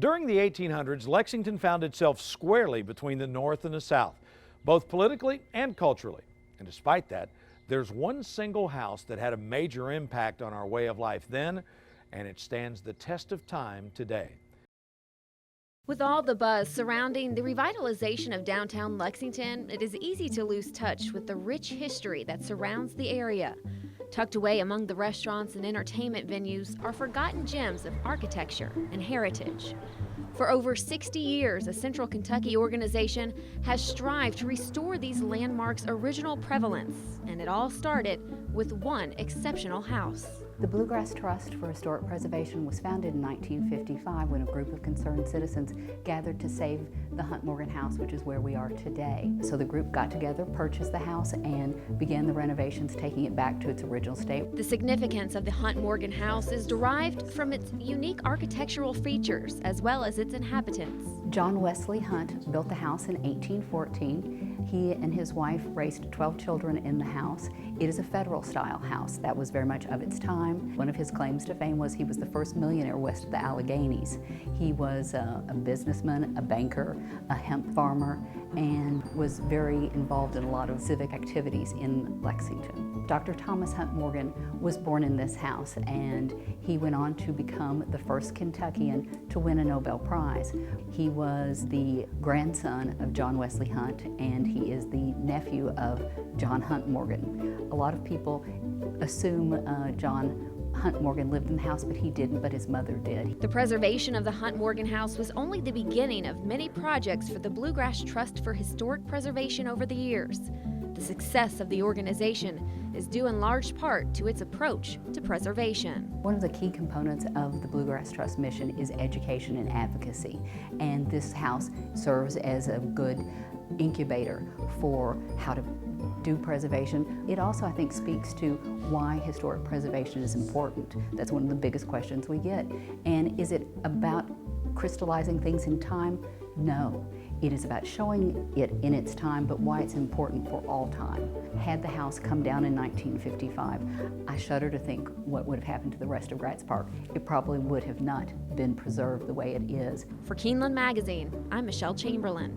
During the 1800s, Lexington found itself squarely between the North and the South, both politically and culturally. And despite that, there's one single house that had a major impact on our way of life then, and it stands the test of time today. With all the buzz surrounding the revitalization of downtown Lexington, it is easy to lose touch with the rich history that surrounds the area. Tucked away among the restaurants and entertainment venues are forgotten gems of architecture and heritage. For over 60 years, a Central Kentucky organization has strived to restore these landmarks' original prevalence, and it all started with one exceptional house. The Bluegrass Trust for Historic Preservation was founded in 1955 when a group of concerned citizens gathered to save the Hunt Morgan house, which is where we are today. So the group got together, purchased the house, and began the renovations, taking it back to its original state. The significance of the Hunt Morgan house is derived from its unique architectural features as well as its inhabitants. John Wesley Hunt built the house in 1814. He and his wife raised 12 children in the house. It is a federal-style house. That was very much of its time. One of his claims to fame was he was the first millionaire west of the Alleghenies. He was a businessman, a banker, a hemp farmer, and was very involved in a lot of civic activities in Lexington. Dr. Thomas Hunt Morgan was born in this house, and he went on to become the first Kentuckian to win a Nobel Prize. He was the grandson of John Wesley Hunt, and he is the nephew of John Hunt Morgan. A lot of people assume John Hunt Morgan lived in the house, but he didn't, but his mother did. The preservation of the Hunt Morgan house was only the beginning of many projects for the Bluegrass Trust for Historic Preservation over the years. The success of the organization is due in large part to its approach to preservation. One of the key components of the Bluegrass Trust mission is education and advocacy, and this house serves as a good incubator for how to do preservation. It also, I think, speaks to why historic preservation is important. That's one of the biggest questions we get. And is it about crystallizing things in time? No. It is about showing it in its time, but why it's important for all time. Had the house come down in 1955, I shudder to think what would have happened to the rest of Gratz Park. It probably would have not been preserved the way it is. For Keeneland Magazine, I'm Michelle Chamberlain.